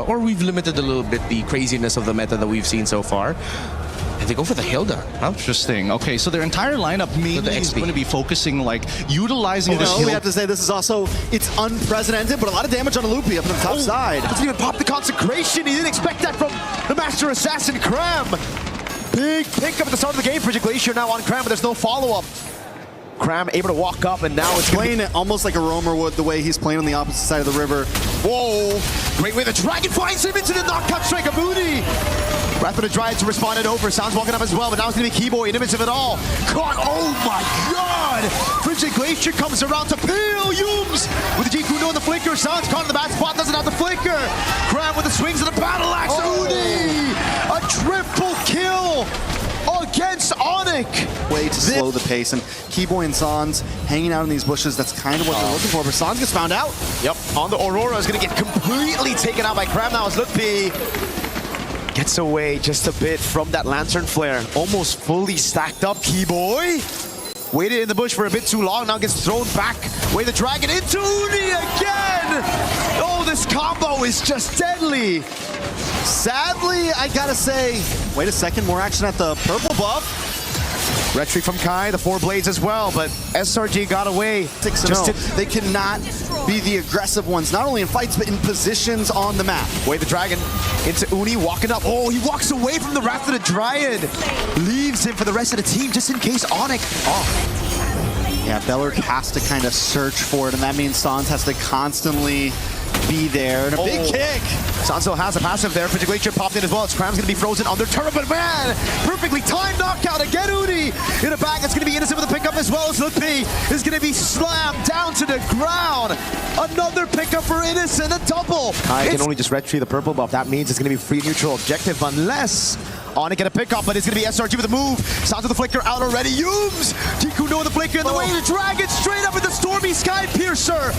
or we've limited a little bit the craziness of the meta that we've seen so far. And they go for the Hilda. Huh? Interesting. Okay, so their entire lineup mainly is going to be focusing, like, utilizing this we have to say this is also, it's unprecedented, but a lot of damage on a loopy up on the top side. Doesn't even pop the consecration. He didn't expect that from the Master Assassin, Cram. Big pick up at the start of the game. Frigid Glacier now on Cram, but there's no follow-up. Cram able to walk up, and now it's playing it almost like a roamer would, the way he's playing on the opposite side of the river. Whoa! Great way the Dragon finds him into the knockout strike of Moody. Wrath of the Dryad to respond it over. Sounds walking up as well, but now it's going to be Keyboy in the midst of it all. Caught, oh my god! Frigid Glacier comes around to peel Yums with the G-Kundo and the flicker. Sounds caught in the bad spot, doesn't have the flicker. Cram with the swings of the battle axe. Udi! A triple kill against ONIC. Way to slow the pace, and Keyboy and Sans hanging out in these bushes, that's kind of what they're looking for, but Sans gets found out. Yep, on the Aurora is going to get completely taken out by Cram now as Lutpi gets away just a bit from that Lantern Flare. Almost fully stacked up, Keyboy. Waited in the bush for a bit too long, now gets thrown back. Way the Dragon into Uni again! Oh, this combo is just deadly. Sadly, I gotta say, wait a second, more action at the purple buff. Retry from Kai, the 4 blades as well, but SRG got away. 6-0. They cannot be the aggressive ones, not only in fights, but in positions on the map. Way the Dragon into Uni, walking up. Oh, he walks away from the Wrath of the Dryad. Leaves him for the rest of the team, just in case ONIC. Oh. Yeah, Bellerk has to kind of search for it, and that means Sans has to constantly be there. And a big kick. Sanso has a passive there. Frigid Glacier popped in as well. Cram's going to be frozen under turret, but man, perfectly timed knockout again. Udi in the back. It's going to be Innocent with a pickup as well as Lutpi is going to be slammed down to the ground. Another pickup for Innocent, a double. Kai can only just retrieve the purple buff. That means it's going to be free neutral objective unless ONIC get a pickup, but it's going to be SRG with a move. Sounds of the flicker out already. Yums! G-Kundo with the flicker in the way. The Dragon straight up with the Stormy Sky Piercer.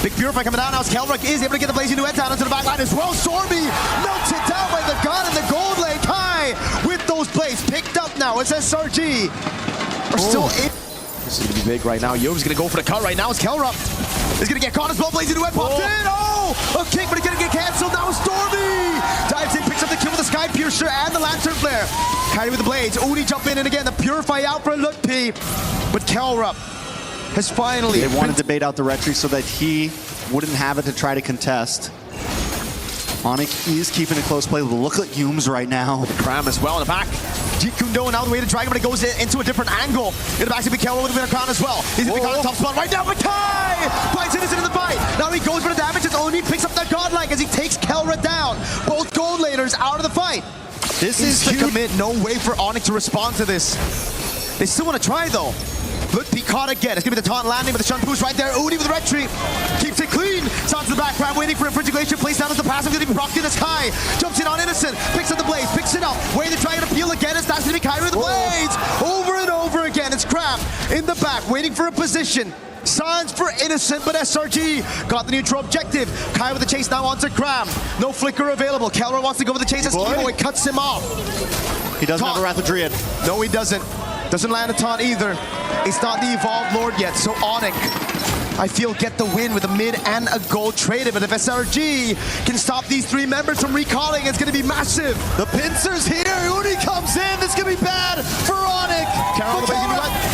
Big Purify coming down now as Kelrock is able to get the Blazing Duet down into the back line as well. Stormy melted down by the god in the gold lane. Kai with those blades picked up now as SRG are still in. This is going to be big right now. Yums going to go for the cut right now as Kelrock is going to get caught as well. Blazing Duet popped in. Oh! A kick, but it's going to get canceled. Now Stormy dives in, picks up the kill with the Sky Piercer and the Lantern Flare. Kyrie with the blades. Udi jump in, and again, the Purify out for Lutpi. But Kelrup has finally... They want to debate out the retry so that he wouldn't have it to try to contest. ONIC is keeping a close play. Look at Yums right now. Cram as well in the back. G-Kundo now the way to Dragon, but it goes into a different angle. In the back to Kelro with a crown as well. He's going to be caught in the top spot right now, but Kai finds Innocent in the fight. Now he goes for the damage as Oni picks up that godlike as he takes Kelra down. Both gold laners out of the fight. This is the commit. No way for ONIC to respond to this. They still want to try though. Lutpi caught again. It's going to be the taunt landing with the Shun boost right there. Udi with the retry. Keeps it clean. Sounds to the background, waiting for a Frigid Glacier. Plays down as the passive. Going to be propped in the sky. Jumps in on Innocent. Picks up the blades. Picks it up. Way to try to peel again. It's that's going to be Kyrie with the blades. Over and over again. It's Cram in the back, waiting for a position. Signs for Innocent, but SRG got the neutral objective. Kai with the chase now onto Cram. No flicker available. Kelro wants to go with the chase as Keyboy cuts him off. He doesn't have a Wrath of Dryad. No, he doesn't. Doesn't land a taunt either. It's not the Evolved Lord yet, so ONIC, I feel, get the win with a mid and a gold traded. But if SRG can stop these 3 members from recalling, it's going to be massive. The pincer's here. Udi comes in. This is going to be bad for ONIC.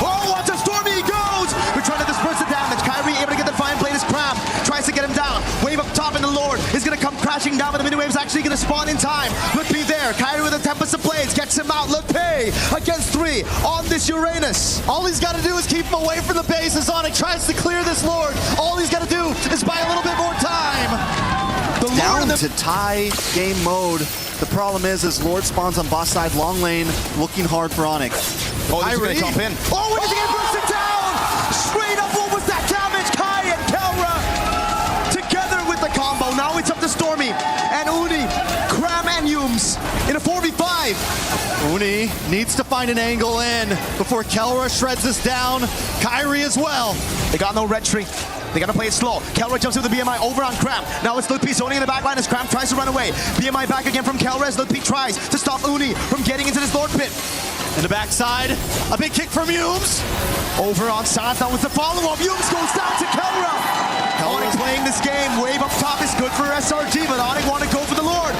Oh, watch out. Stormy goes. We're trying to disperse the damage. Kyrie able to get the fine blade as Cram tries to get him down. Wave up top, and the Lord is going to come crashing down, but the mini wave is actually going to spawn in time. Lutpi there. Kyrie with a Tempest of Blades gets him out. Lutpi against 3 on this Uranus. All he's got to do is keep him away from the base as ONIC tries to clear this Lord. All he's got to do is buy a little bit more time. Down to tie game mode. The problem is Lord spawns on boss side, long lane, looking hard for ONIC. Oh, he's going to jump in. Oh, when does he get bursted down? Straight up, what was that damage? Kai and Kelra together with the combo. Now it's up to Stormy and Uni, Cram and Yums in a 4v5. Uni needs to find an angle in before Kelra shreds this down. Kyrie as well. They got no retry. They gotta play it slow. Kelra jumps with the BMI over on Cram. Now it's Lutpi zoning in the back line as Cram tries to run away. BMI back again from Kelra as Lutpi tries to stop Uni from getting into this Lord pit. In the backside, a big kick from Yums. Over on Sans, now with the follow-up. Yums goes down to Kelra. ONIC playing this game. Wave up top is good for SRG, but ONIC want to go for the Lord.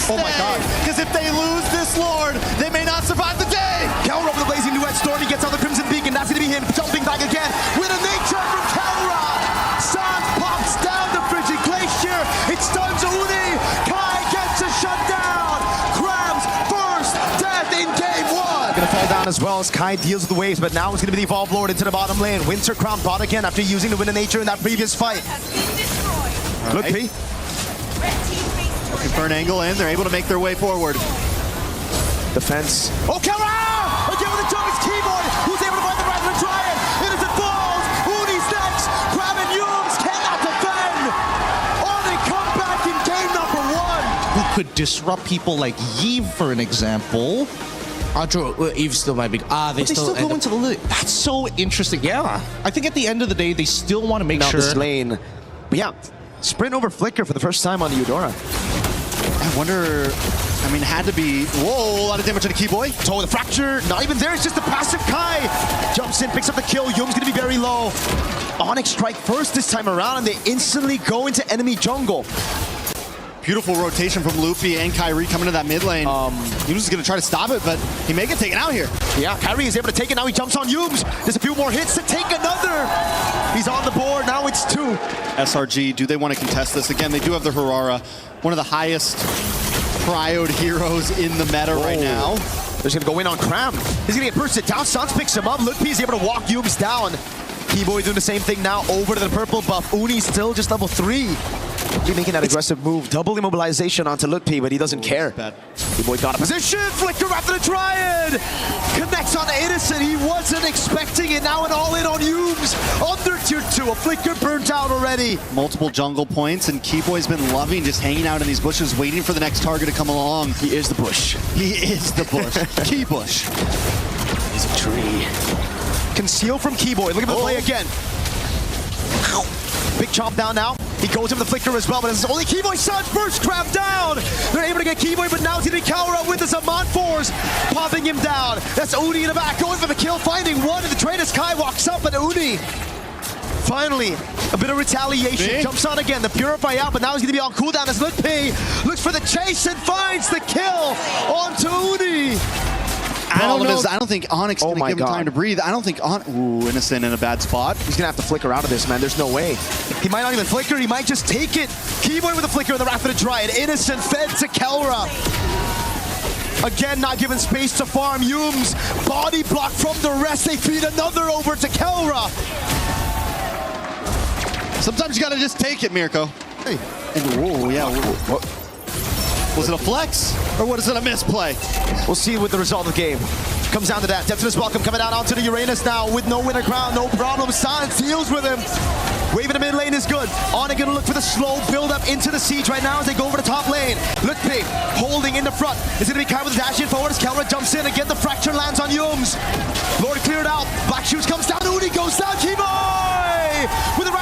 stay. Oh my God. Because if they lose this Lord, they may not survive the day. Kelra over the blazing duet storm. He gets out the Crimson Beacon. That's going to be him jumping back again with a nature from Kelra. Sans pops down the frigid glacier. It stuns Uni. Kai gets a shutdown. Crab's first death in game one. Gonna fall down as well as Kai deals with the waves, but now it's gonna be the Evolve Lord into the bottom lane. Winter Crown bot again after using the Wind of Nature in that previous fight. Look, P. Looking for an angle in. They're able to make their way forward. Defense. Oh, Kelra! Again with the jump, it's Keyboard, who's able to find the Rattler Giant. Innocent falls. Uni's next. Crab and Yums cannot defend. ONIC come back in game number one. Who could disrupt people like Yves, for an example. True. Eve still might be. They But they still go into the lane. That's so interesting. Yeah. I think at the end of the day, they still want to make sure. This lane. But yeah, sprint over Flicker for the first time on the Eudora. I wonder, I mean, had to be, whoa, a lot of damage on the Keyboy. So the fracture, not even there, it's just a passive Kai. Jumps in, picks up the kill, Yum's gonna be very low. ONIC strike first this time around, and they instantly go into enemy jungle. Beautiful rotation from Loopy and Kyrie coming to that mid lane. He was going to try to stop it, but he may get taken out here. Yeah, Kyrie is able to take it, now he jumps on Yums. There's a few more hits to take another. He's on the board, now it's 2. SRG, do they want to contest this? Again, they do have the Harara, one of the highest prioed heroes in the meta right now. They're gonna go in on Cram. He's gonna get bursted down, Sans picks him up, Lookp is able to walk Yums down. Keyboy doing the same thing now, over to the purple buff. Uni still just level 3. Be making that aggressive move, double immobilization onto Lookp, but he doesn't care. Keyboy got a position, Flicker after the Triad! Connects on Innocent, he wasn't expecting it, now an all-in on Yums. Under tier 2, a Flicker burnt out already. Multiple jungle points, and Keyboy's been loving just hanging out in these bushes, waiting for the next target to come along. He is the bush. He is the bush. Key bush. He's a tree. Conceal from Keyboy, look at the play again. Big chomp down now. He goes in with the Flicker as well, but it's only Keyboy Sans first Crab down. They're able to get Keyboy, but now it's gonna be Kelra with the Zaman Force, popping him down. That's Uni in the back, going for the kill, finding one, and the traitor Sky walks up, and Uni finally a bit of retaliation. Jumps on again, the Purify out, but now he's gonna be on cooldown as Lookp looks for the chase and finds the kill onto Uni. I don't think ONIC's going to give him time to breathe. I don't think Ooh, Innocent in a bad spot. He's going to have to flicker out of this, man. There's no way. He might not even flicker. He might just take it. Keyboy with a flicker in the Wrath of the Dryad. Innocent fed to Kelra. Again, not given space to farm. Yums, body block from the rest. They feed another over to Kelra. Sometimes you got to just take it, Mirko. Hey. And whoa, yeah. What? Was it a flex, or what is it, a misplay? We'll see with the result of the game. Comes down to that. Depthness Welcome coming down onto the Uranus now with no winner crown, no problem. Silence deals with him. Wave in the mid lane is good. ONIC gonna look for the slow build up into the siege right now as they go over the top lane. Lookp holding in the front. It's gonna be Kai with the dash in forward as Kelra jumps in. Again, the fracture lands on Yums. Lord cleared out. Black Shoes comes down. Uni goes down. Keyboy with a